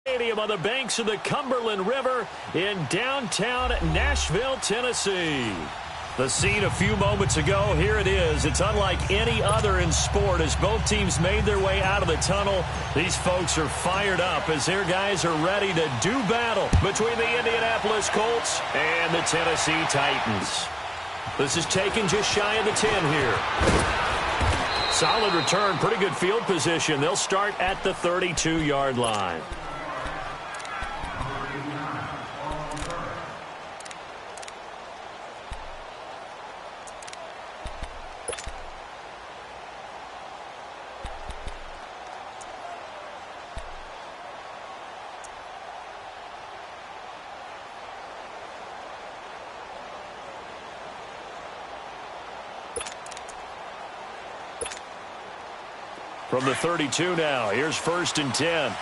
Stadium on the banks of the Cumberland River in downtown Nashville, Tennessee. The scene a few moments ago, here it is. It's unlike any other in sport as both teams made their way out of the tunnel. These folks are fired up as their guys are ready to do battle between the Indianapolis Colts and the Tennessee Titans. This is taken just shy of the 10 here. Solid return, pretty good field position. They'll start at the 32-yard line. From the 32 now, here's 1st and 10.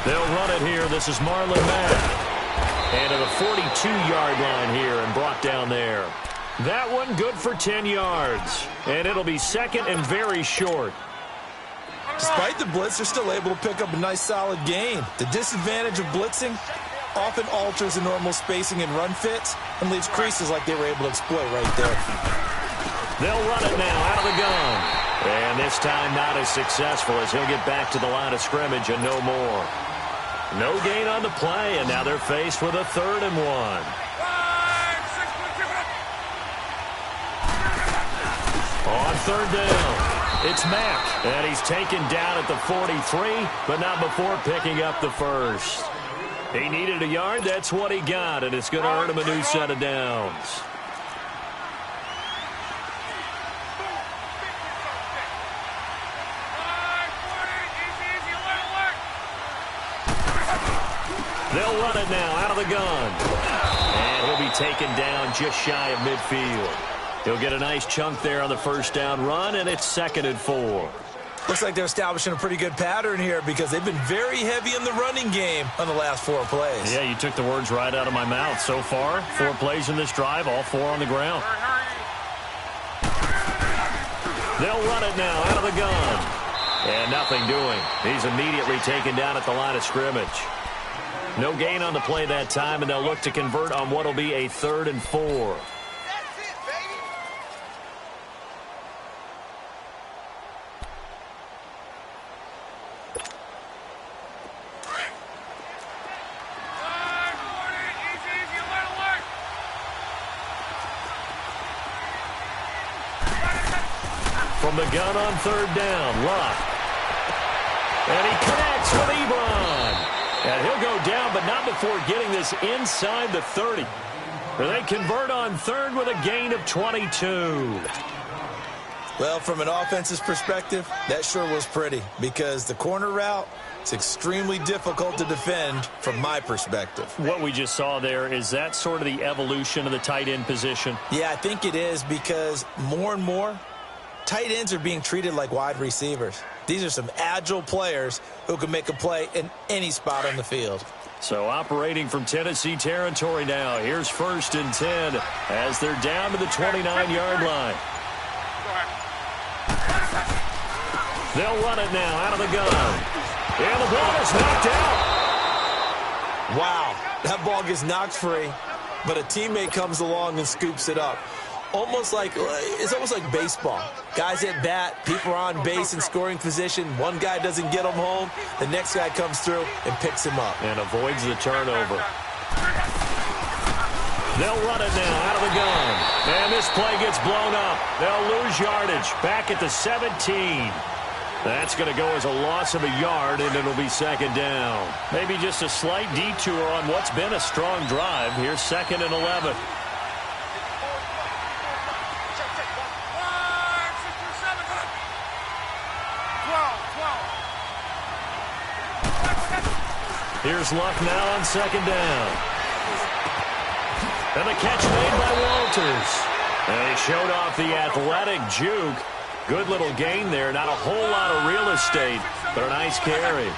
They'll run it here. This is Marlon Mack. And to the 42-yard line here and brought down there. That one good for 10 yards. And it'll be 2nd and very short. Despite the blitz, they're still able to pick up a nice solid gain. The disadvantage of blitzing often alters the normal spacing and run fits and leaves creases like they were able to exploit right there. They'll run it now out of the gun. And this time not as successful as he'll get back to the line of scrimmage and no more. No gain on the play, and now they're faced with a 3rd and 1. On 3rd down, it's Mack. And he's taken down at the 43, but not before picking up the 1st. He needed a yard. That's what he got, and it's going to earn him a new set of downs. They'll run it now out of the gun. And he'll be taken down just shy of midfield. He'll get a nice chunk there on the 1st down run, and it's 2nd and 4. Looks like they're establishing a pretty good pattern here because they've been very heavy in the running game on the last 4 plays. Yeah, you took the words right out of my mouth. So far, 4 plays in this drive, all 4 on the ground. They'll run it now out of the gun. And nothing doing. He's immediately taken down at the line of scrimmage. No gain on the play that time, and they'll look to convert on what will be a 3rd and 4. From the gun on 3rd down, Luck. And he connects with Ebron. And he'll go down, but not before getting this inside the 30. And they convert on 3rd with a gain of 22. Well, from an offense's perspective, that sure was pretty because the corner route is extremely difficult to defend from my perspective. What we just saw there, is that sort of the evolution of the tight end position? Yeah, I think it is because more and more, tight ends are being treated like wide receivers. These are some agile players who can make a play in any spot on the field. So operating from Tennessee territory now. Here's 1st and 10 as they're down to the 29-yard line. They'll run it now out of the gun. And the ball is knocked out. Wow, that ball gets knocked free, but a teammate comes along and scoops it up. It's almost like baseball. Guys at bat, people are on base in scoring position. One guy doesn't get them home. The next guy comes through and picks him up. And avoids the turnover. They'll run it now out of the gun. And this play gets blown up. They'll lose yardage back at the 17. That's going to go as a loss of a yard, and it'll be 2nd down. Maybe just a slight detour on what's been a strong drive. Here's 2nd and 11. Here's Luck now on 2nd down. And the catch made by Walters. And he showed off the athletic juke. Good little gain there. Not a whole lot of real estate, but a nice carry.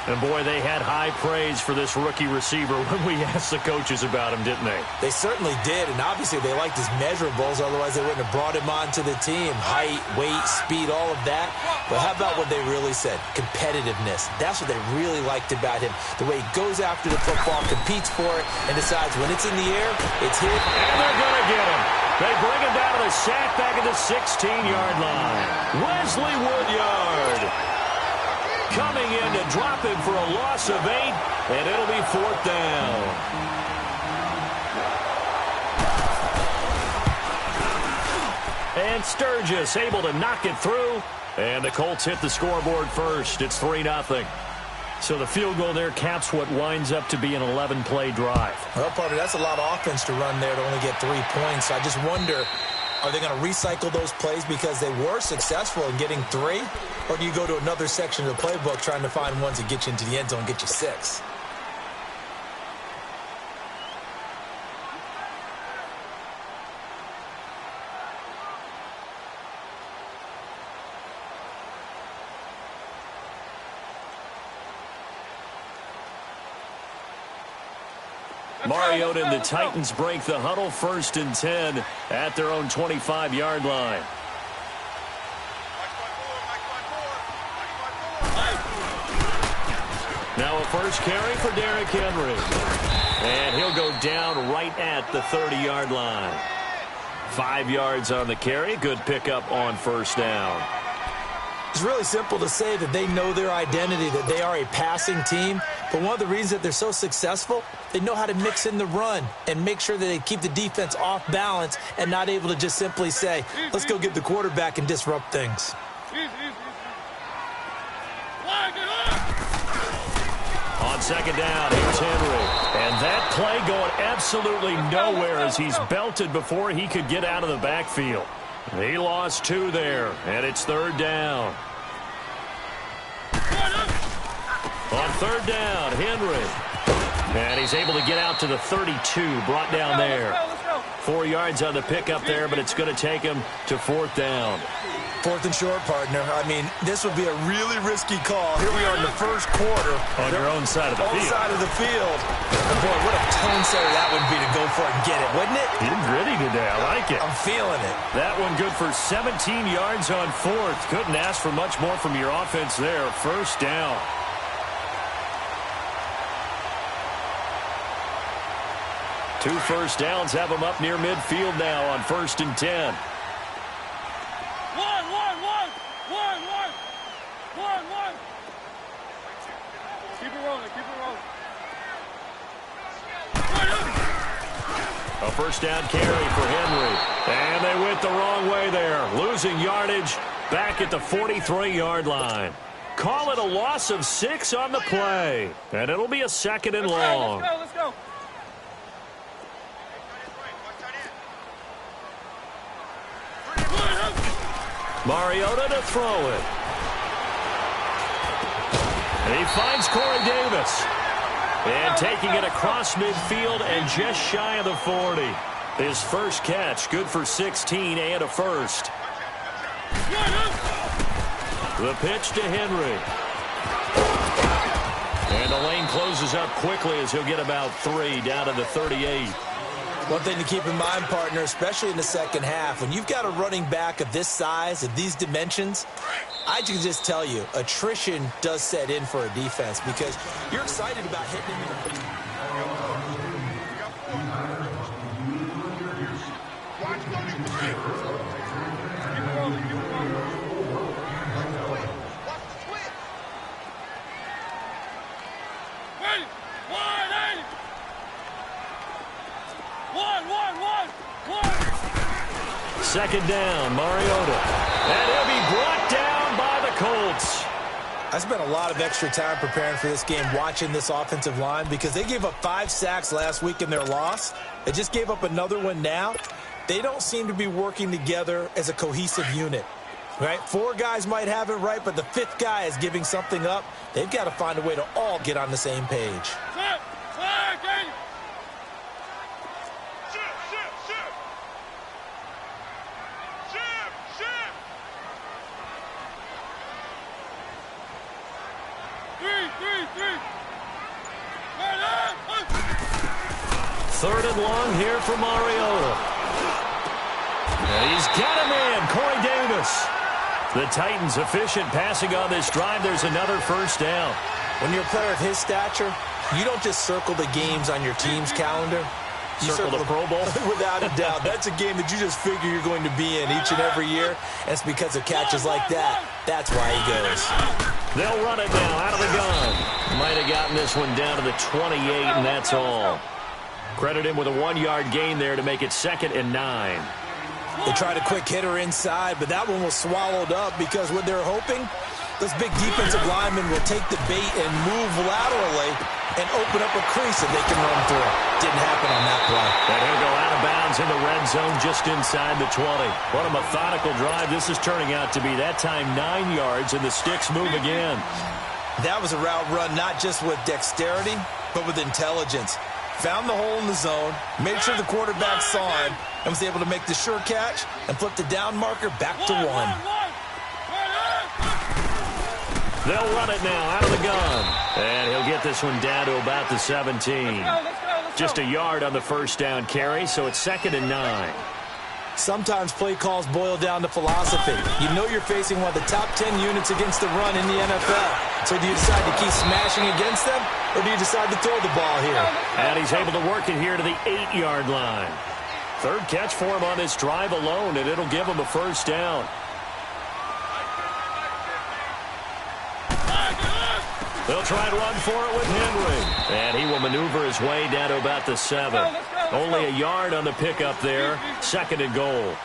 And, boy, they had high praise for this rookie receiver when we asked the coaches about him, didn't they? They certainly did, and obviously they liked his measurables. Otherwise, they wouldn't have brought him onto the team. Height, weight, speed, all of that. But how about what they really said? Competitiveness. That's what they really liked about him. The way he goes after the football, competes for it, and decides when it's in the air, it's hit. And they're going to get him. They bring him down to the sack back at the 16-yard line. Wesley Woodyard coming in to drop him for a loss of 8, and it'll be 4th down. And Sturgis able to knock it through, and the Colts hit the scoreboard first. It's 3-0. So the field goal there caps what winds up to be an 11-play drive. Well, partner, that's a lot of offense to run there to only get 3 points. I just wonder, are they going to recycle those plays because they were successful in getting 3? Or do you go to another section of the playbook trying to find ones that get you into the end zone and get you 6? Mariota and the Titans break the huddle, 1st and 10 at their own 25-yard line. Now a first carry for Derrick Henry. And he'll go down right at the 30-yard line. 5 yards on the carry. Good pickup on 1st down. It's really simple to say that they know their identity, that they are a passing team. But one of the reasons that they're so successful, they know how to mix in the run and make sure that they keep the defense off balance and not able to just simply say, let's go get the quarterback and disrupt things. On 2nd down, here's Henry. And that play going absolutely nowhere as he's belted before he could get out of the backfield. He lost 2 there, and it's 3rd down. On 3rd down, Henry. And he's able to get out to the 32, brought down there. 4 yards on the pickup there, but it's going to take him to 4th down. 4th and short, partner. I mean, this would be a really risky call. Here we are in the 1st quarter. On your own side of the field. Own side of the field. And boy, what a tone setter that would be to go for it and get it, wouldn't it? He's ready today. I like it. I'm feeling it. That one good for 17 yards on 4th. Couldn't ask for much more from your offense there. 1st down. Two 1st downs have them up near midfield now on 1st and 10. A 1st down carry for Henry. And they went the wrong way there. Losing yardage back at the 43-yard line. Call it a loss of 6 on the play. And it'll be a 2nd and long. Let's go. Mariota to throw it. And he finds Corey Davis. And taking it across midfield and just shy of the 40. His first catch, good for 16 and a 1st. The pitch to Henry. And the lane closes up quickly as he'll get about 3 down to the 38. One thing to keep in mind, partner, especially in the 2nd half, when you've got a running back of this size, of these dimensions, I can just tell you, attrition does set in for a defense because you're excited about hitting him in the... Second down, Mariota. And he'll be brought down by the Colts. I spent a lot of extra time preparing for this game, watching this offensive line, because they gave up 5 sacks last week in their loss. They just gave up another one now. They don't seem to be working together as a cohesive unit. Right? 4 guys might have it right, but the 5th guy is giving something up. They've got to find a way to all get on the same page. Third and long here for Mariota. He's got him in. Corey Davis. The Titans efficient passing on this drive. There's another first down. When you're a player of his stature, you don't just circle the games on your team's calendar. You circle the Pro Bowl? Without a doubt. That's a game that you just figure you're going to be in each and every year. And it's because of catches like that. That's why he goes. They'll run it now out of the gun. Might have gotten this one down to the 28, and that's all. Credit him with a 1-yard gain there to make it 2nd and 9. They tried a quick hitter inside, but that one was swallowed up because what they're hoping, those big defensive linemen will take the bait and move laterally and open up a crease that they can run through. Didn't happen on that play. And he'll go out of bounds in the red zone just inside the 20. What a methodical drive this is turning out to be. That time 9 yards, and the sticks move again. That was a route run not just with dexterity, but with intelligence. Found the hole in the zone, made sure the quarterback saw him, and was able to make the sure catch and flip the down marker back to 1. They'll run it now out of the gun. And he'll get this one down to about the 17. Just a yard on the first down carry, so it's 2nd and 9. Sometimes play calls boil down to philosophy. You know you're facing one of the top 10 units against the run in the NFL. So do you decide to keep smashing against them, or do you decide to throw the ball here? And he's able to work it here to the 8-yard line. Third catch for him on this drive alone, and it'll give him a first down. They'll try and run for it with Henry. And he will maneuver his way down to about the 7. Only a yard on the pickup there. 2nd and goal.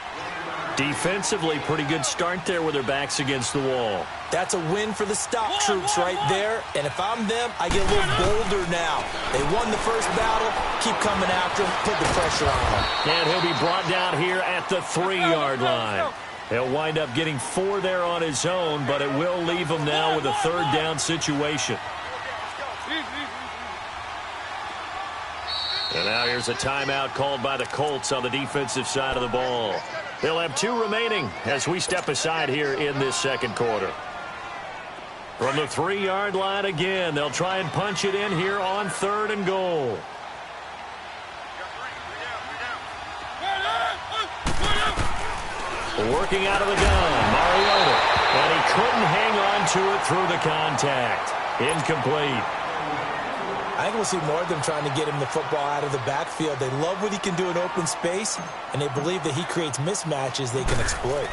Defensively, pretty good start there with their backs against the wall. That's a win for the stop troops right there. And if I'm them, I get a little bolder now. They won the first battle. Keep coming after them. Put the pressure on them. And he'll be brought down here at the 3-yard line. He'll wind up getting 4 there on his own, but it will leave him now with a 3rd down situation. And now here's a timeout called by the Colts on the defensive side of the ball. They'll have 2 remaining as we step aside here in this second quarter. From the 3-yard line again, they'll try and punch it in here on 3rd and goal. Working out of the gun, Mariota. And he couldn't hang on to it through the contact. Incomplete. I think we'll see more of them trying to get him the football out of the backfield. They love what he can do in open space, and they believe that he creates mismatches they can exploit.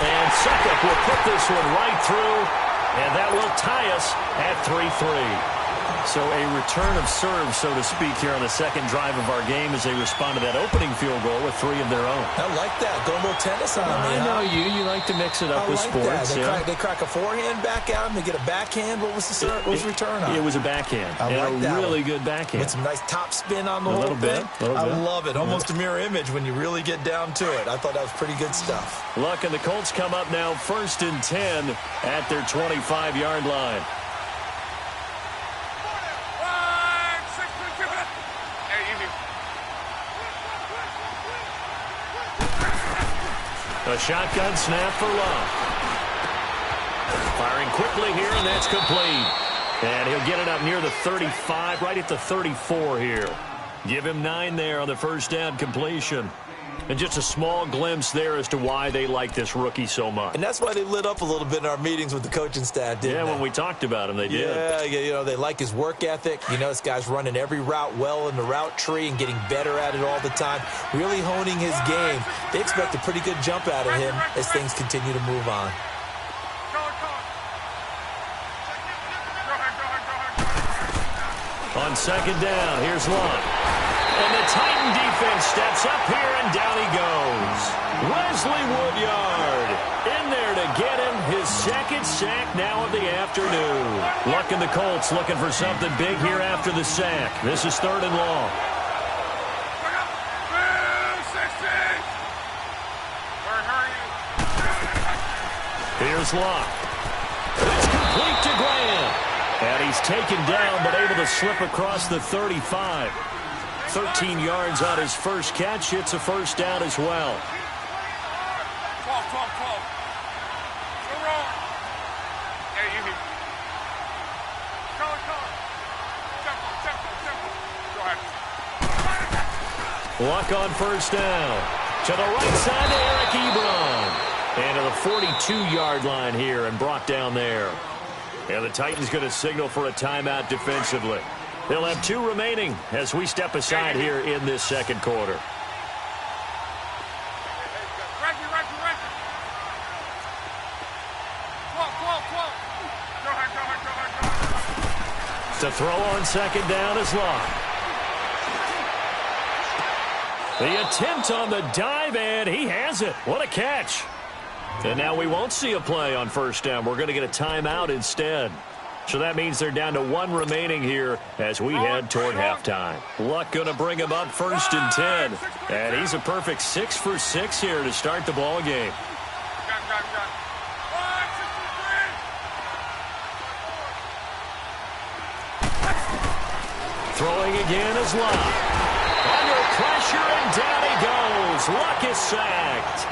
And Suffolk will put this one right through, and that will tie us at 3-3. So a return of serve, so to speak, here on the second drive of our game as they respond to that opening field goal with 3 of their own. I like that. Go a little tennis on me. I know you like to mix it up with sports. They crack a forehand back at him. They get a backhand. What was the return on? It was a backhand. I like that. Really good backhand. With some nice top spin on the whole thing. I love it. Almost a mirror image when you really get down to it. I thought that was pretty good stuff. Luck and the Colts come up now 1st and 10 at their 25-yard line. A shotgun snap for Luck. Firing quickly here, and that's complete. And he'll get it up near the 35, right at the 34 here. Give him 9 there on the first down completion. And just a small glimpse there as to why they like this rookie so much. And that's why they lit up a little bit in our meetings with the coaching staff, didn't they? Yeah, when we talked about him, they did. Yeah, you know, they like his work ethic. You know, this guy's running every route well in the route tree and getting better at it all the time, really honing his game. They expect a pretty good jump out of him as things continue to move on. On 2nd down, here's Luck. And the Titan defense steps up here, and down he goes. Wesley Woodyard in there to get him his 2nd sack now of the afternoon. Luck and the Colts looking for something big here after the sack. This is 3rd and long. Here's Luck. It's complete to Graham. And he's taken down, but able to slip across the 35. 13 yards on his first catch. It's a first down as well. 12. Luck on first down. To the right side to Eric Ebron. And to the 42-yard line here and brought down there. And the Titans going to signal for a timeout defensively. They'll have 2 remaining as we step aside here in this second quarter. To throw on second down is Locke. The attempt on the dive, and he has it. What a catch. And now we won't see a play on first down. We're going to get a timeout instead. So that means they're down to 1 remaining here as we head toward halftime. Luck going to bring him up first and 10. And he's a perfect 6 for 6 here to start the ball game. Throwing again is Luck. Under pressure, and down he goes. Luck is sacked.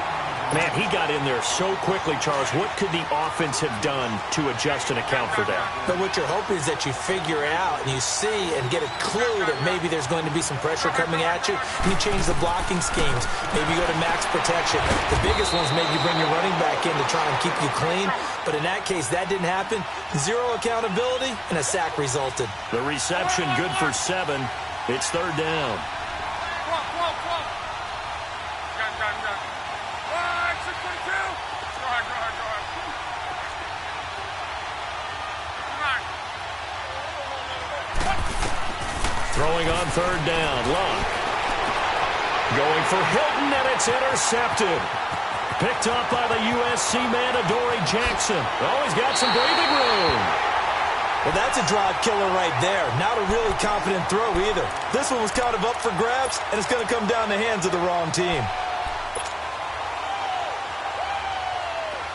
Man, he got in there so quickly, Charles. What could the offense have done to adjust and account for that? But what you're hoping is that you figure out and you see and get a clue that maybe there's going to be some pressure coming at you, and you change the blocking schemes. Maybe you go to max protection. The biggest one is maybe you bring your running back in to try and keep you clean. But in that case, that didn't happen. 0 accountability, and a sack resulted. The reception good for 7. It's third down. Throwing on third down, Luck. Going for Hilton, and it's intercepted. Picked up by the USC man, Adoree Jackson. Oh, he's got some breathing room. Well, that's a drive killer right there. Not a really confident throw either. This one was kind of up for grabs, and it's going to come down the hands of the wrong team.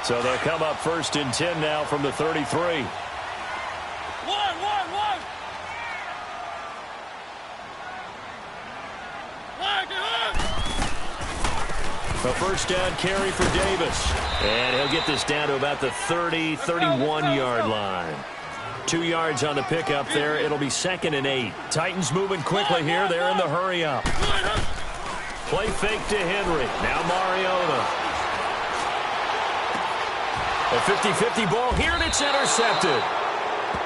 So they'll come up first and 10 now from the 33. A first down carry for Davis. And he'll get this down to about the 30, 31-yard line. 2 yards on the pickup there. It'll be 2nd and 8. Titans moving quickly here. They're in the hurry up. Play fake to Henry. Now Mariota. A 50-50 ball here, and it's intercepted.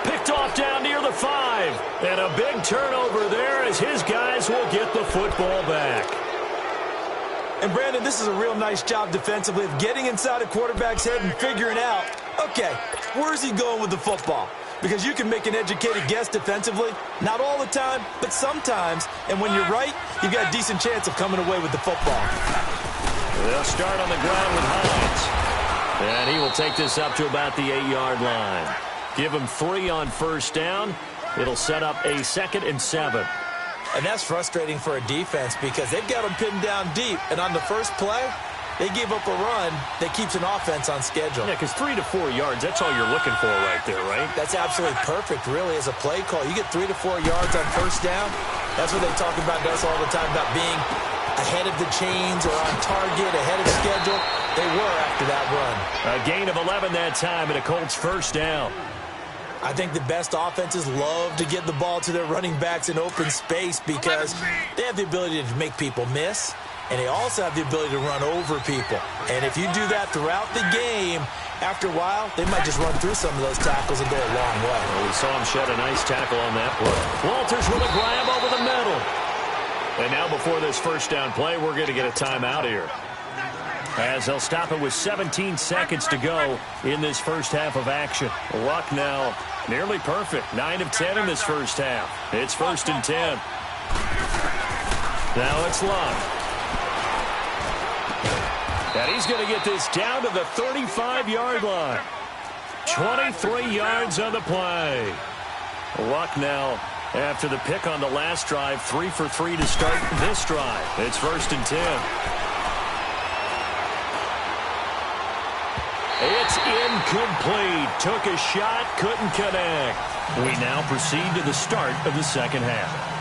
Picked off down near the 5. And a big turnover there as his guys will get the football back. And, Brandon, this is a real nice job defensively of getting inside a quarterback's head and figuring out, okay, where's he going with the football? Because you can make an educated guess defensively. Not all the time, but sometimes. And when you're right, you've got a decent chance of coming away with the football. They'll start on the ground with Hines. And he will take this up to about the 8-yard line. Give him 3 on first down. It'll set up a 2nd and 7. And that's frustrating for a defense because they've got them pinned down deep. And on the first play, they give up a run that keeps an offense on schedule. Yeah, because 3 to 4 yards, that's all you're looking for right there, right? That's absolutely perfect, really, as a play call. You get 3 to 4 yards on first down. That's what they talk about to us all the time, about being ahead of the chains or on target, ahead of schedule. They were after that run. A gain of 11 that time and a Colts first down. I think the best offenses love to get the ball to their running backs in open space because they have the ability to make people miss, and they also have the ability to run over people. And if you do that throughout the game, after a while, they might just run through some of those tackles and go a long way. Well, we saw him shed a nice tackle on that play. Walters with a grab over the middle. And now before this first down play, we're going to get a timeout here, as they'll stop it with 17 seconds to go in this first half of action. Luck now nearly perfect. 9 of 10 in this first half. It's 1st and 10. Now it's Luck. And he's going to get this down to the 35-yard line. 23 yards on the play. Luck now, after the pick on the last drive, 3 for 3 to start this drive. It's 1st and 10. It's incomplete. Took a shot, couldn't connect. We now proceed to the start of the second half.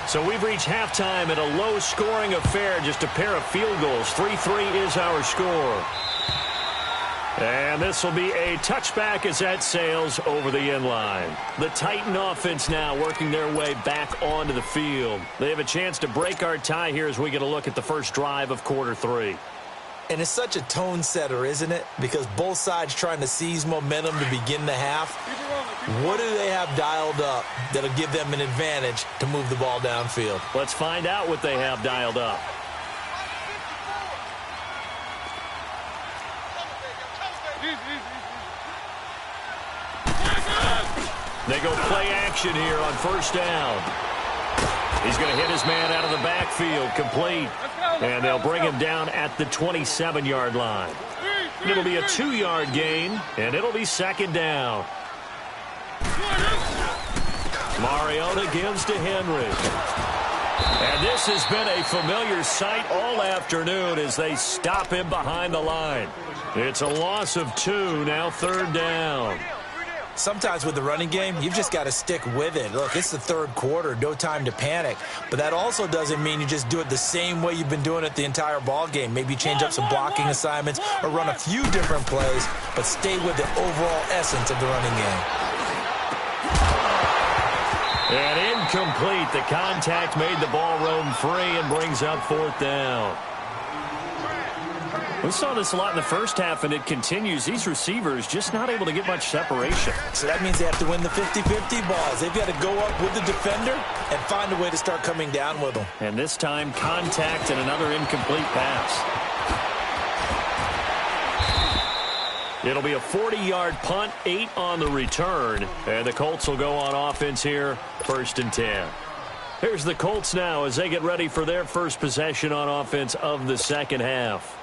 So we've reached halftime in a low-scoring affair, just a pair of field goals. 3-3 is our score. And this will be a touchback as that sails over the end line. The Titan offense now working their way back onto the field. They have a chance to break our tie here as we get a look at the first drive of quarter 3. And it's such a tone setter, isn't it? Because both sides trying to seize momentum to begin the half. What do they have dialed up that'll give them an advantage to move the ball downfield? Let's find out what they have dialed up. They go play action here on first down. He's going to hit his man out of the backfield, complete. And they'll bring him down at the 27-yard line. It'll be a 2-yard gain, and it'll be second down. Mariota gives to Henry. And this has been a familiar sight all afternoon as they stop him behind the line. It's a loss of 2, now third down. Sometimes with the running game, you've just got to stick with it. Look, it's the third quarter, no time to panic. But that also doesn't mean you just do it the same way you've been doing it the entire ball game. Maybe change up some blocking assignments or run a few different plays, but stay with the overall essence of the running game. And incomplete. The contact made the ball roam free and brings up fourth down. We saw this a lot in the first half, and it continues. These receivers just not able to get much separation. So that means they have to win the 50-50 balls. They've got to go up with the defender and find a way to start coming down with them. And this time, contact and another incomplete pass. It'll be a 40-yard punt, 8 on the return. And the Colts will go on offense here, 1st and 10. Here's the Colts now as they get ready for their first possession on offense of the second half.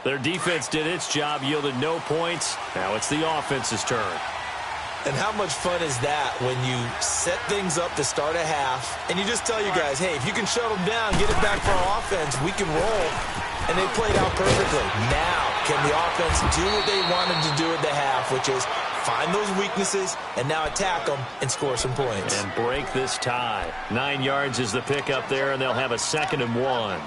Their defense did its job, yielded no points. Now it's the offense's turn. And how much fun is that when you set things up to start a half, and you just tell you guys, hey, if you can shut them down, get it back for our offense, we can roll. And they played out perfectly. Now, can the offense do what they wanted to do at the half, which is find those weaknesses and now attack them and score some points. And break this tie. 9 yards is the pickup there, and they'll have a 2nd and 1.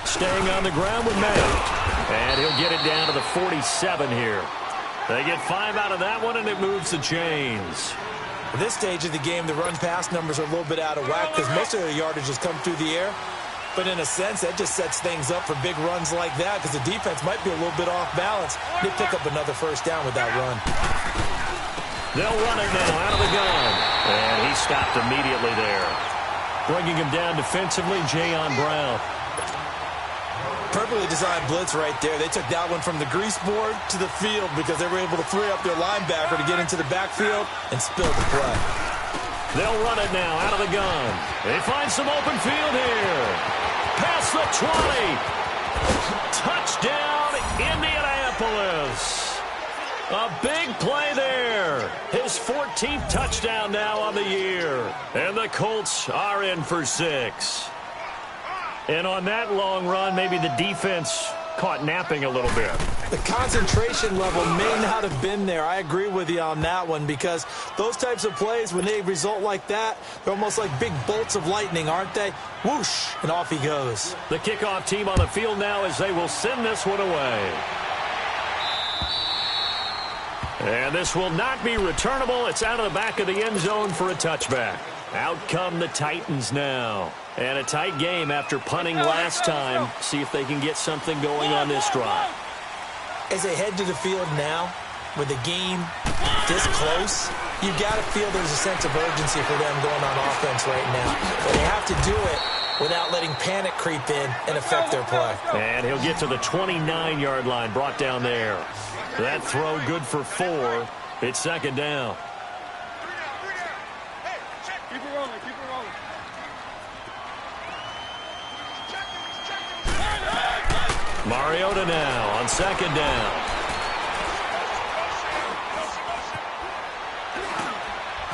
Staying on the ground with Matt. And he'll get it down to the 47 here. They get 5 out of that one, and it moves the chains. At this stage of the game, the run-pass numbers are a little bit out of whack because most of the yardage has come through the air. But in a sense, that just sets things up for big runs like that because the defense might be a little bit off balance. They pick up another first down with that run. They'll run it now out of the gun. And he stopped immediately there. Bringing him down defensively, Jayon Brown. Perfectly designed blitz right there. They took that one from the grease board to the field because they were able to free up their linebacker to get into the backfield and spill the play. They'll run it now out of the gun. They find some open field here. Past the 20. Touchdown, Indianapolis. A big play there. His 14th touchdown now on the year. And the Colts are in for 6. And on that long run, maybe the defense caught napping a little bit. The concentration level may not have been there. I agree with you on that one because those types of plays, when they result like that, they're almost like big bolts of lightning, aren't they? Whoosh, and off he goes. The kickoff team on the field now as they will send this one away. And this will not be returnable. It's out of the back of the end zone for a touchback. Out come the Titans now. And a tight game after punting last time. See if they can get something going on this drive. As they head to the field now, with the game this close, you've got to feel there's a sense of urgency for them going on offense right now. But they have to do it without letting panic creep in and affect their play. And he'll get to the 29-yard line, brought down there. That throw good for 4. It's 2nd down. Keep it rolling, keep it rolling. Mariota now on 2nd down.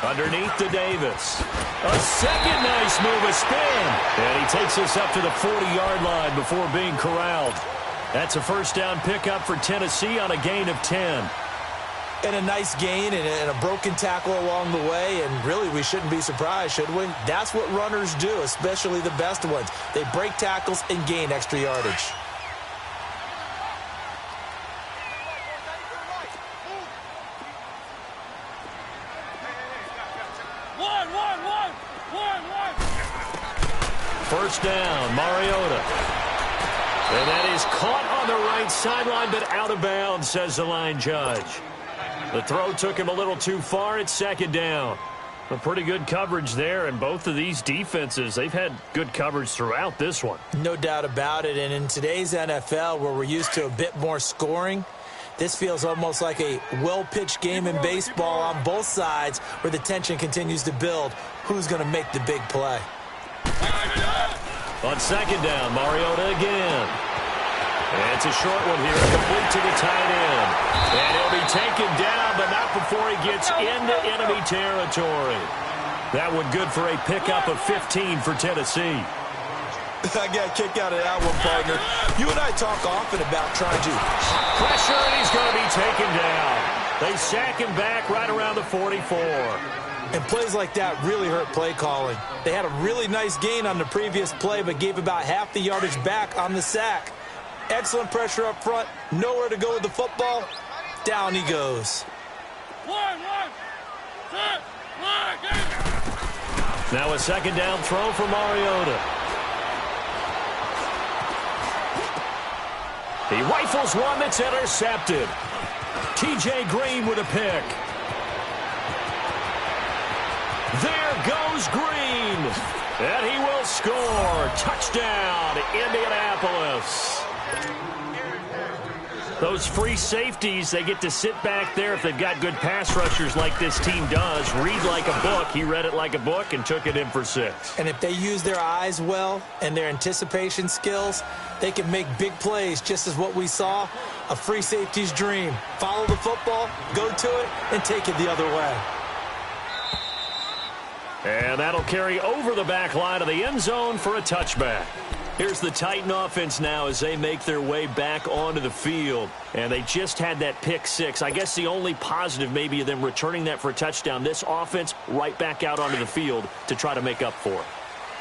Underneath to Davis. A second nice move, a spin. And he takes us up to the 40-yard line before being corralled. That's a first down pickup for Tennessee on a gain of 10. And a nice gain and a broken tackle along the way, and really we shouldn't be surprised, should we? That's what runners do, especially the best ones. They break tackles and gain extra yardage. First down, Mariota. And that is caught on the right sideline, but out of bounds, says the line judge. The throw took him a little too far. It's second down. A pretty good coverage there, and both of these defenses, they've had good coverage throughout this one. No doubt about it, and in today's NFL, where we're used to a bit more scoring, this feels almost like a well-pitched game in baseball on both sides where the tension continues to build. Who's going to make the big play? On second down, Mariota again. And it's a short one here, complete to the tight end. And he'll be taken down, but not before he gets into enemy territory. That one good for a pickup of 15 for Tennessee. I got a kick out of that one, partner. You and I talk often about trying to pressure, and he's going to be taken down. They sack him back right around the 44. And plays like that really hurt play calling. They had a really nice gain on the previous play, but gave about half the yardage back on the sack. Excellent pressure up front. Nowhere to go with the football. Down he goes. Now a second down throw for Mariota. He rifles one that's intercepted. T.J. Green with a pick. There goes Green. And he will score. Touchdown, Indianapolis. Those free safeties, they get to sit back there if they've got good pass rushers like this team does. Read like a book. He read it like a book and took it in for 6. And if they use their eyes well and their anticipation skills, they can make big plays, just as what we saw. A free safety's dream. Follow the football, go to it, and take it the other way. And that'll carry over the back line of the end zone for a touchback. Here's the Titan offense now as they make their way back onto the field. And they just had that pick 6. I guess the only positive maybe of them returning that for a touchdown. This offense right back out onto the field to try to make up for it.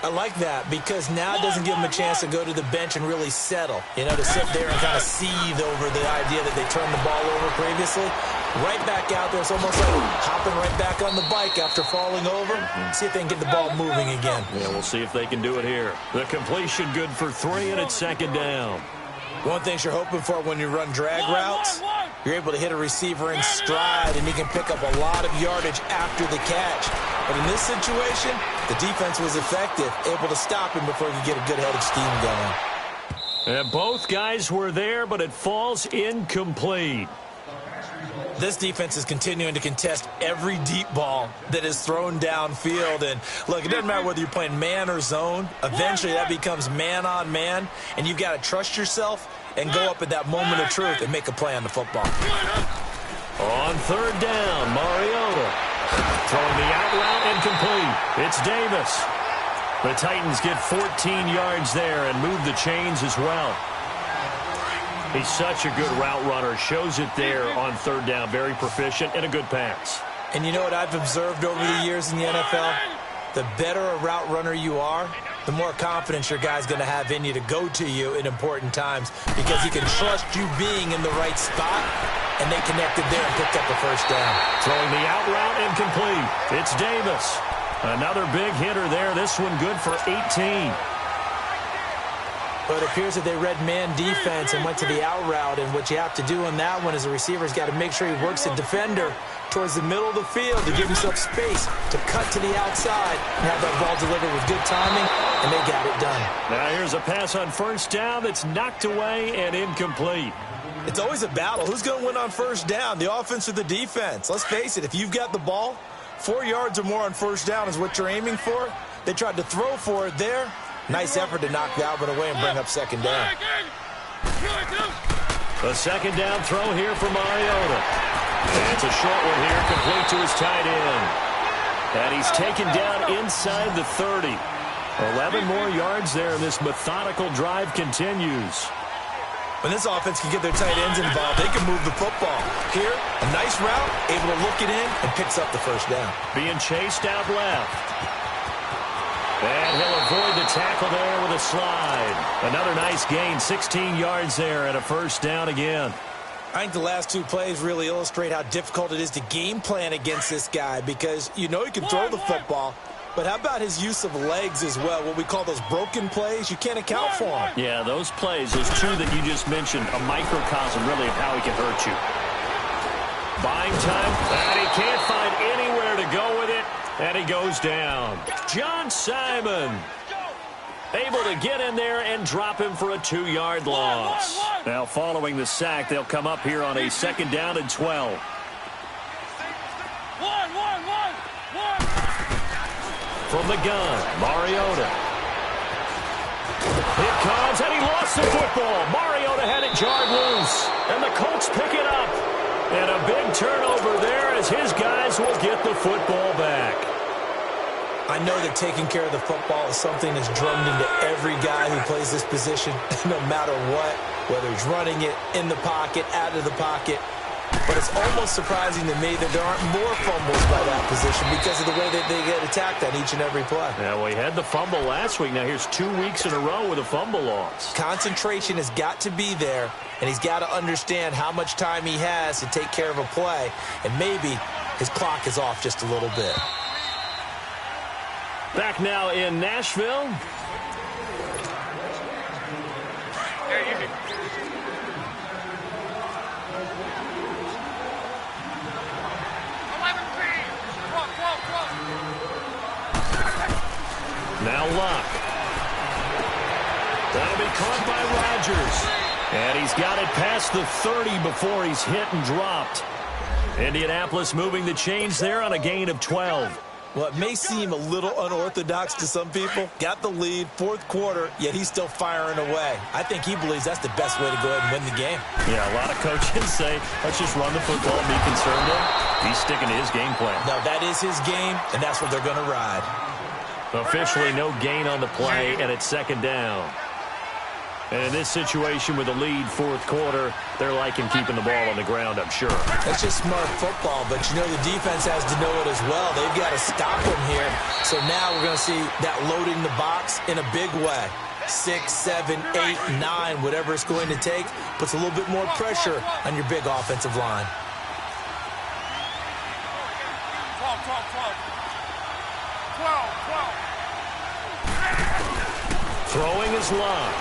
I like that because now it doesn't give them a chance to go to the bench and really settle. You know, to sit there and kind of seethe over the idea that they turned the ball over previously. Right back out there. It's almost like hopping right back on the bike after falling over. See if they can get the ball moving again. Yeah, we'll see if they can do it here. The completion good for 3, and it's second down. One thing you're hoping for when you run drag routes, you're able to hit a receiver in stride, and he can pick up a lot of yardage after the catch. But in this situation, the defense was effective, able to stop him before he could get a good head of steam going. And both guys were there, but it falls incomplete. This defense is continuing to contest every deep ball that is thrown downfield. And, look, it doesn't matter whether you're playing man or zone. Eventually, that becomes man-on-man, and you've got to trust yourself and go up at that moment of truth and make a play on the football. On third down, Mariota throwing the out route incomplete. It's Davis. The Titans get 14 yards there and move the chains as well. He's such a good route runner. Shows it there on third down. Very proficient and a good pass. And you know what I've observed over the years in the NFL? The better a route runner you are, the more confidence your guy's going to have in you to go to you in important times because he can trust you being in the right spot, and they connected there and picked up the first down. Throwing the out route incomplete. It's Davis. Another big hitter there. This one good for 18. But it appears that they read man defense and went to the out route, and what you have to do on that one is the receiver's got to make sure he works the defender towards the middle of the field to give himself space to cut to the outside and have that ball delivered with good timing, and they got it done. Now here's a pass on first down that's knocked away and incomplete. It's always a battle. Who's going to win on first down, the offense or the defense? Let's face it, if you've got the ball, 4 yards or more on first down is what you're aiming for. They tried to throw for it there. Nice effort to knock that one away and bring up second down. A second down throw here for Mariota. And it's a short one here, complete to his tight end. And he's taken down inside the 30. 11 more yards there, and this methodical drive continues. When this offense can get their tight ends involved, they can move the football. Here, a nice route, able to look it in, and picks up the first down. Being chased out left. And he'll avoid the tackle there with a slide. Another nice gain, 16 yards there and a first down again. I think the last two plays really illustrate how difficult it is to game plan against this guy because you know he can throw the football, but how about his use of legs as well, what we call those broken plays? You can't account for them. Yeah, those plays, those two that you just mentioned, a microcosm really of how he can hurt you. Buying time, and he can't find anywhere to go with it, and he goes down. John Simon able to get in there and drop him for a 2-yard loss. Now following the sack, they'll come up here on a 2nd down and 12. From the gun, Mariota. It comes, and he lost the football. Mariota had it jarred loose, and the Colts pick it up. And a big turnover there as his guys will get the football back. I know that taking care of the football is something that's drummed into every guy who plays this position, no matter what, whether he's running it, in the pocket, out of the pocket. But it's almost surprising to me that there aren't more fumbles by that position because of the way that they get attacked on each and every play. Yeah, we had the fumble last week. Now here's 2 weeks in a row with a fumble loss. Concentration has got to be there, and he's got to understand how much time he has to take care of a play, and maybe his clock is off just a little bit. Back now in Nashville. Now Luck. That'll be caught by Rodgers. And he's got it past the 30 before he's hit and dropped. Indianapolis moving the chains there on a gain of 12. Well, it may seem a little unorthodox to some people. Got the lead, 4th quarter, yet he's still firing away. I think he believes that's the best way to go ahead and win the game. Yeah, a lot of coaches say, let's just run the football and be conservative. He's sticking to his game plan. No, that is his game, and that's what they're going to ride. Officially no gain on the play, and it's 2nd down. And in this situation with a lead 4th quarter, they're liking keeping the ball on the ground, I'm sure. That's just smart football, but you know the defense has to know it as well. They've got to stop him here. So now we're going to see that loading the box in a big way. 6, 7, 8, 9, whatever it's going to take, puts a little bit more pressure on your big offensive line. 12. Throwing his Luck.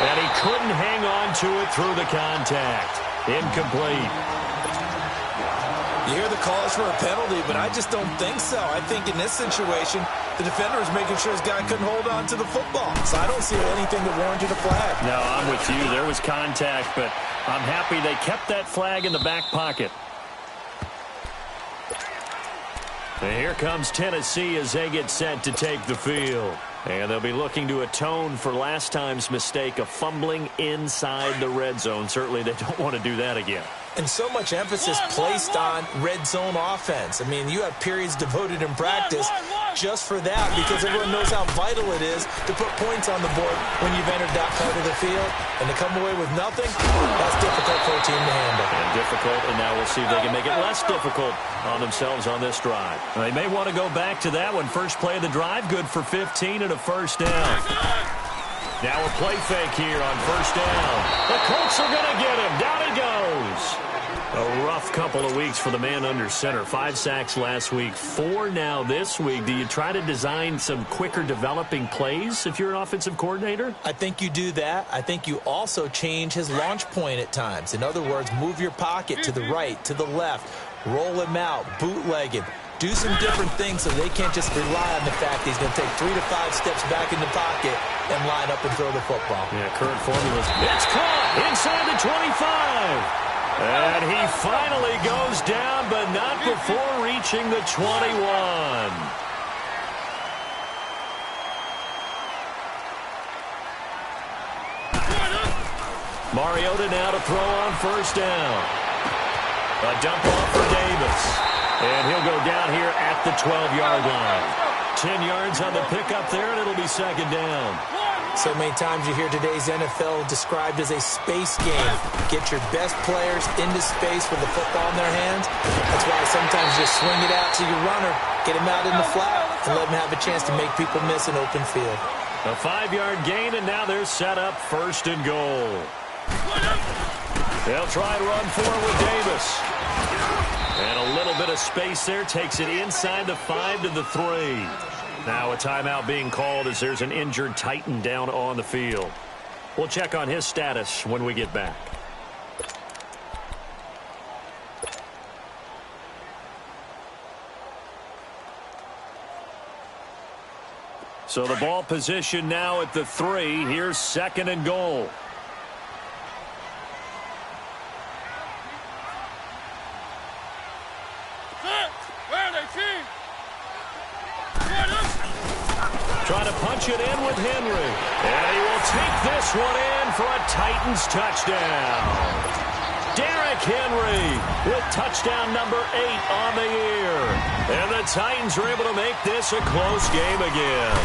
And he couldn't hang on to it through the contact. Incomplete. You hear the calls for a penalty, but I just don't think so. I think in this situation, the defender is making sure his guy couldn't hold on to the football. So I don't see anything that warranted a flag. No, I'm with you. There was contact, but I'm happy they kept that flag in the back pocket. And here comes Tennessee as they get set to take the field. And they'll be looking to atone for last time's mistake of fumbling inside the red zone. Certainly they don't want to do that again. And so much emphasis placed on red zone offense. I mean, you have periods devoted in practice just for that because everyone knows how vital it is to put points on the board when you've entered that part of the field. And to come away with nothing, that's difficult for a team to handle. And difficult, and now we'll see if they can make it less difficult on themselves on this drive. They may want to go back to that one. First play of the drive, good for 15 and a first down. Now a play fake here on first down. The Colts are going to get him. Down he goes. A rough couple of weeks for the man under center. 5 sacks last week, 4 now this week. Do you try to design some quicker developing plays if you're an offensive coordinator? I think you do that. I think you also change his launch point at times. In other words, move your pocket to the right, to the left, roll him out, bootleg him. Do some different things so they can't just rely on the fact that he's going to take 3 to 5 steps back in the pocket and line up and throw the football. Yeah, current formulas. It's caught inside the 25. And he finally goes down, but not before reaching the 21. Mariota now to throw on first down. A dump off for Davis. And he'll go down here at the 12-yard line. 10 yards on the pickup there, and it'll be second down. So many times you hear today's NFL described as a space game. Get your best players into space with the football in their hands. That's why sometimes you just swing it out to your runner, get him out in the flat, and let him have a chance to make people miss an open field. A 5-yard gain, and now they're set up 1st and goal. They'll try to run forward with Davis. And a little bit of space there takes it inside the 5 to the 3. Now a timeout being called as there's an injured Titan down on the field. We'll check on his status when we get back. So the ball position now at the 3. Here's 2nd and goal. Trying to punch it in with Henry. And he will take this one in for a Titans touchdown. Derrick Henry with touchdown number 8 on the year. And the Titans are able to make this a close game again.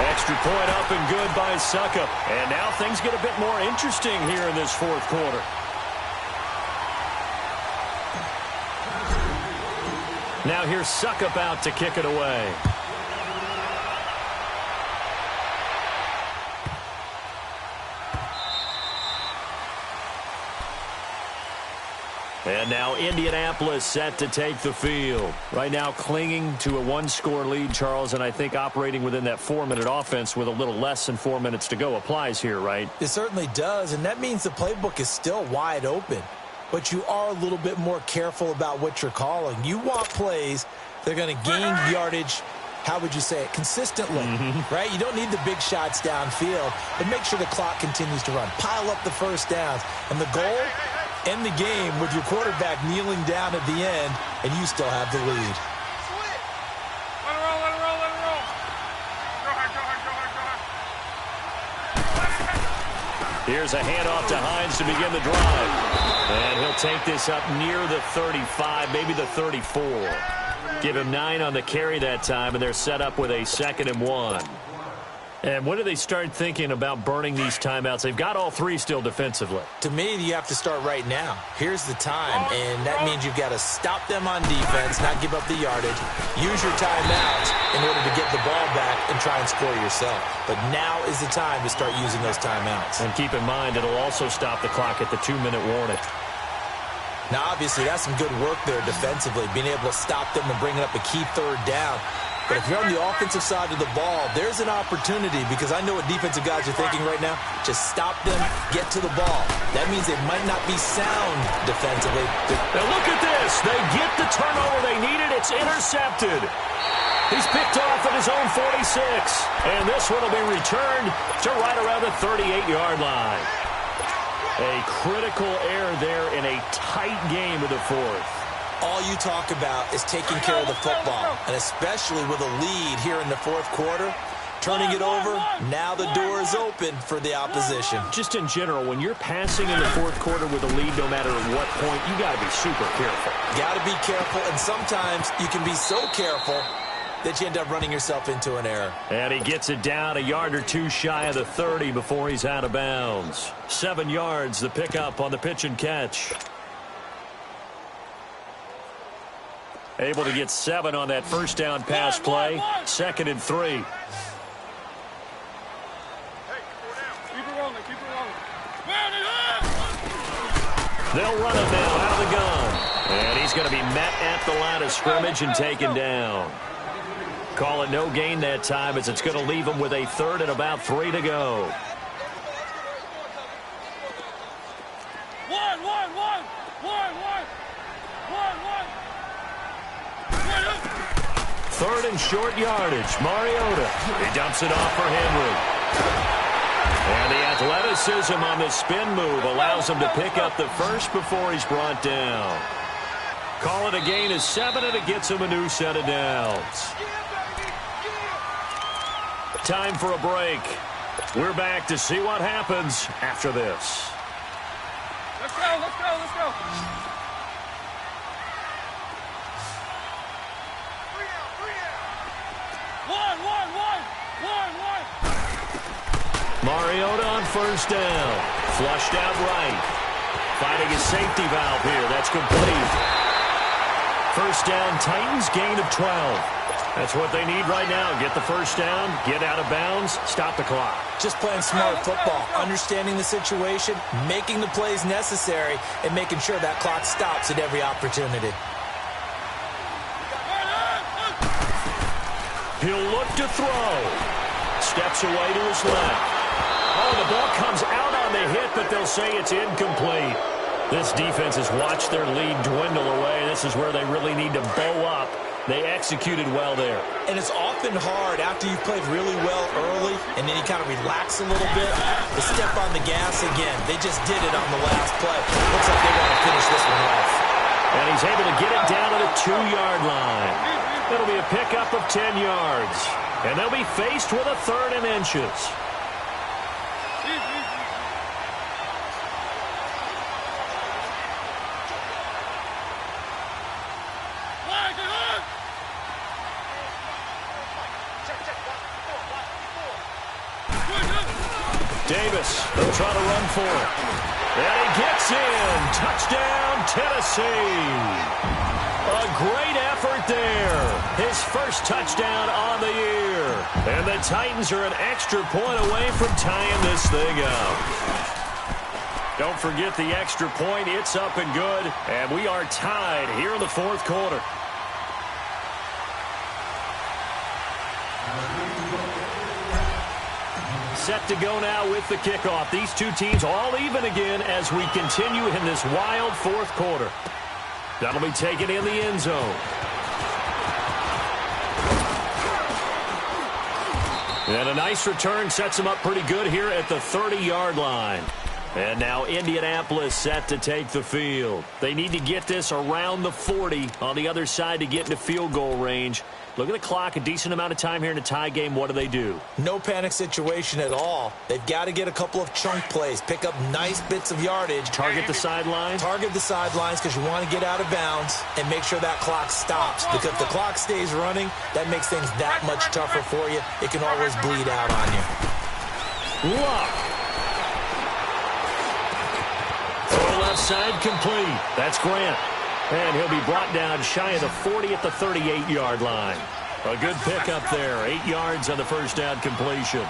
Extra point up and good by Suckup. And now things get a bit more interesting here in this 4th quarter. Now here's Suckup out to kick it away. And now Indianapolis set to take the field. Right now clinging to a 1-score lead, Charles, and I think operating within that 4-minute offense with a little less than 4 minutes to go applies here, right? It certainly does, and that means the playbook is still wide open. But you are a little bit more careful about what you're calling. You want plays that are going to gain yardage, how would you say it, consistently, right? You don't need the big shots downfield, but make sure the clock continues to run. Pile up the first downs. And the goal, end the game with your quarterback kneeling down at the end, and you still have the lead. Let it roll, let it roll, let it roll. Go ahead, go ahead, go ahead, go ahead. Here's a handoff to Hines to begin the drive. And he'll take this up near the 35, maybe the 34. Give him 9 on the carry that time, and they're set up with a 2nd and 1. And when do they start thinking about burning these timeouts? They've got all 3 still defensively. To me, you have to start right now. Here's the time, and that means you've got to stop them on defense, not give up the yardage, use your timeouts in order to get the ball back and try and score yourself. But now is the time to start using those timeouts. And keep in mind, it'll also stop the clock at the 2-minute warning. Now, obviously, that's some good work there defensively, being able to stop them and bringing up a key 3rd down. But if you're on the offensive side of the ball, there's an opportunity, because I know what defensive guys are thinking right now. Just stop them, get to the ball. That means they might not be sound defensively. Now look at this. They get the turnover they needed. It's intercepted. He's picked off at his own 46. And this one will be returned to right around the 38-yard line. A critical error there in a tight game of the 4th. All you talk about is taking care of the football, and especially with a lead here in the 4th quarter, turning it over, now the door is open for the opposition. Just in general, when you're passing in the 4th quarter with a lead, no matter at what point, you got to be super careful. Got to be careful, and sometimes you can be so careful that you end up running yourself into an error. And he gets it down a yard or 2 shy of the 30 before he's out of bounds. 7 yards, the pickup on the pitch and catch. Able to get 7 on that first down pass play. 2nd and 3. Hey, keep it rolling, keep it rolling. They'll run it now out of the gun. And he's going to be met at the line of scrimmage and taken down. Call it no gain that time, as it's going to leave him with a 3rd and about 3 to go. Third and short yardage. Mariota. He dumps it off for Henry. And the athleticism on the spin move allows him to pick up the first before he's brought down. Call it a gain of 7, and it gets him a new set of downs. Time for a break. We're back to see what happens after this. Let's go, let's go, let's go. Mariota on first down. Flushed out right. Finding a safety valve here. That's complete. First down, Titans, gain of 12. That's what they need right now. Get the first down, get out of bounds, stop the clock. Just playing smart football, understanding the situation, making the plays necessary, and making sure that clock stops at every opportunity. He'll look to throw. Steps away to his left. Oh, the ball comes out on the hit, but they'll say it's incomplete. This defense has watched their lead dwindle away. This is where they really need to bow up. They executed well there. And it's often hard after you've played really well early and then you kind of relax a little bit to step on the gas again. They just did it on the last play. Looks like they want to finish this one off. And he's able to get it down to the 2-yard line. It'll be a pickup of 10 yards. And they'll be faced with a 3rd and inches. Davis, they'll try to run for it. And he gets in. Touchdown, Tennessee. A great effort there. His first touchdown on the year. And the Titans are an extra point away from tying this thing up. Don't forget the extra point. It's up and good. And we are tied here in the 4th quarter. Set to go now with the kickoff. These two teams all even again as we continue in this wild 4th quarter. That'll be taken in the end zone. And a nice return sets them up pretty good here at the 30-yard line. And now Indianapolis set to take the field. They need to get this around the 40 on the other side to get into field goal range. Look at the clock, a decent amount of time here in a tie game. What do? No panic situation at all. They've got to get a couple of chunk plays, pick up nice bits of yardage. Target the sidelines? Target the sidelines because you want to get out of bounds and make sure that clock stops. Because if the clock stays running, that makes things that much tougher for you. It can always bleed out on you. Luck. Throw left side complete. That's Grant. And he'll be brought down shy of the 40 at the 38-yard line. A good pickup there. 8 yards on the first down completion.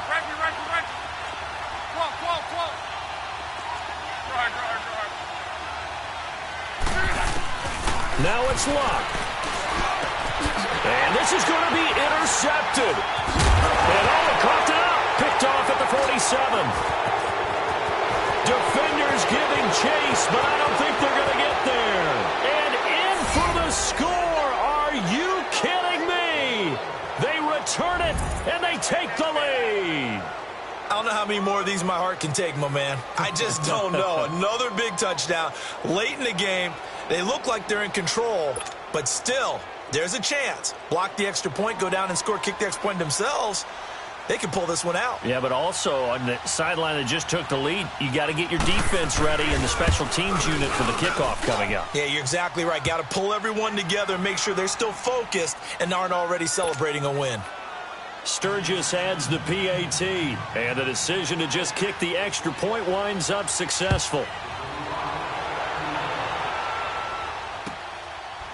Now it's Luck. And this is going to be intercepted. And caught it up. Picked off at the 47. Defenders giving chase, but I don't think they're going to get there. And in for the score. Are you kidding me? They return it, and they take the lead. I don't know how many more of these my heart can take, my man. I just don't know. Another big touchdown late in the game. They look like they're in control, but still, there's a chance. Block the extra point, go down and score, kick the extra point themselves. They can pull this one out. Yeah, but also on the sideline that just took the lead, you got to get your defense ready and the special teams unit for the kickoff coming up. Yeah, you're exactly right. Got to pull everyone together and make sure they're still focused and aren't already celebrating a win. Sturgis adds the PAT, and the decision to just kick the extra point winds up successful.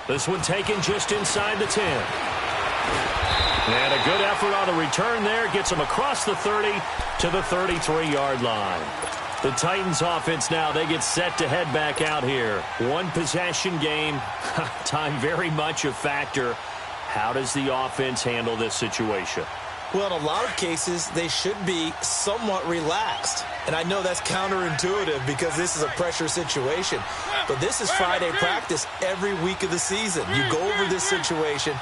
This one taken just inside the 10. And a good effort on the return there. Gets them across the 30 to the 33-yard line. The Titans offense now, they get set to head back out here. One possession game. Time very much a factor. How does the offense handle this situation? Well, in a lot of cases, they should be somewhat relaxed. And I know that's counterintuitive because this is a pressure situation. But this is Friday practice every week of the season. You go over this situation,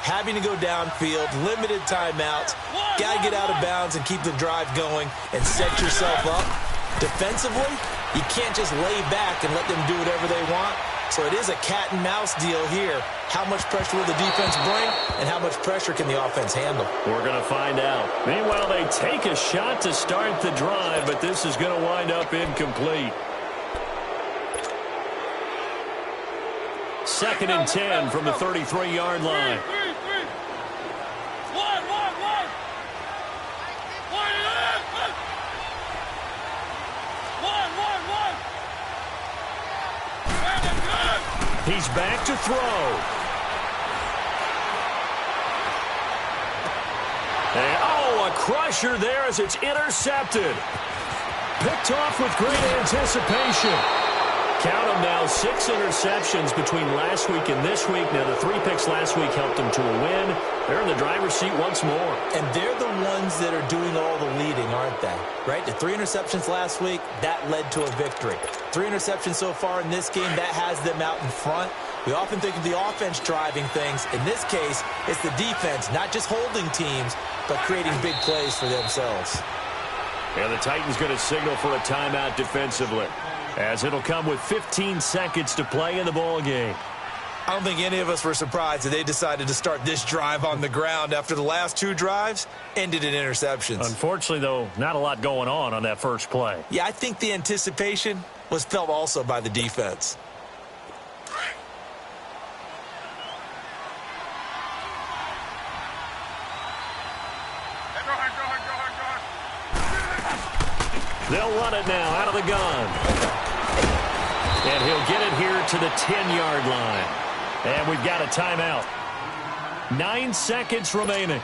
having to go downfield, limited timeouts, got to get out of bounds and keep the drive going and set yourself up. Defensively, you can't just lay back and let them do whatever they want. So it is a cat and mouse deal here. How much pressure will the defense bring and how much pressure can the offense handle? We're going to find out. Meanwhile, they take a shot to start the drive, but this is going to wind up incomplete. 2nd and 10 from the 33-yard line. He's back to throw. And, a crusher there as it's intercepted. Picked off with great anticipation. Count them now, 6 interceptions between last week and this week. Now, the 3 picks last week helped them to a win. They're in the driver's seat once more. And they're the ones that are doing all the leading, aren't they? Right? The 3 interceptions last week, that led to a victory. 3 interceptions so far in this game, that has them out in front. We often think of the offense driving things. In this case, it's the defense, not just holding teams, but creating big plays for themselves. And the Titans going to signal for a timeout defensively, as it'll come with 15 seconds to play in the ball game. I don't think any of us were surprised that they decided to start this drive on the ground after the last 2 drives ended in interceptions. Unfortunately, though, not a lot going on that first play. Yeah, I think the anticipation was felt also by the defense. They'll run it now out of the gun. And he'll get it here to the 10-yard line. And we've got a timeout. 9 seconds remaining.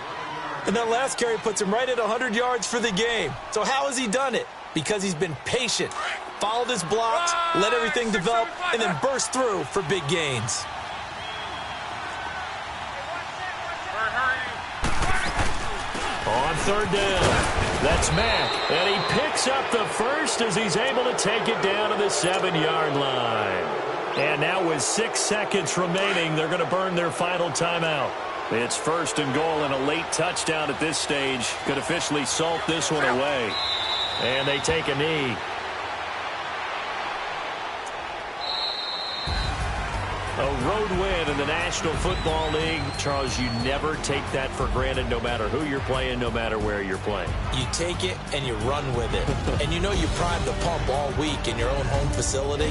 And that last carry puts him right at 100 yards for the game. So how has he done it? Because he's been patient, followed his blocks, let everything develop, and then burst through for big gains. On 3rd down, that's Mack, and he picks up the first as he's able to take it down to the 7-yard line. And now with 6 seconds remaining, they're going to burn their final timeout. It's 1st and goal, and a late touchdown at this stage could officially salt this one away. And they take a knee. A road win in the National Football League. Charles, you never take that for granted no matter who you're playing, no matter where you're playing. You take it and you run with it. And you know you prime the pump all week in your own home facility.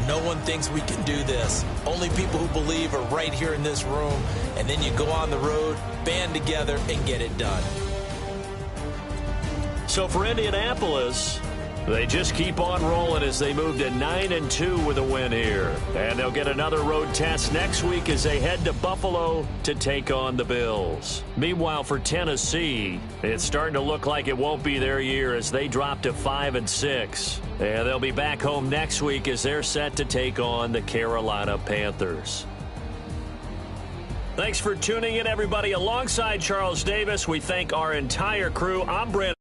No one thinks we can do this. Only people who believe are right here in this room. And then you go on the road, band together, and get it done. So for Indianapolis, they just keep on rolling as they move to 9-2 with a win here. And they'll get another road test next week as they head to Buffalo to take on the Bills. Meanwhile, for Tennessee, it's starting to look like it won't be their year as they drop to 5-6. And they'll be back home next week as they're set to take on the Carolina Panthers. Thanks for tuning in, everybody. Alongside Charles Davis, we thank our entire crew. I'm Brent.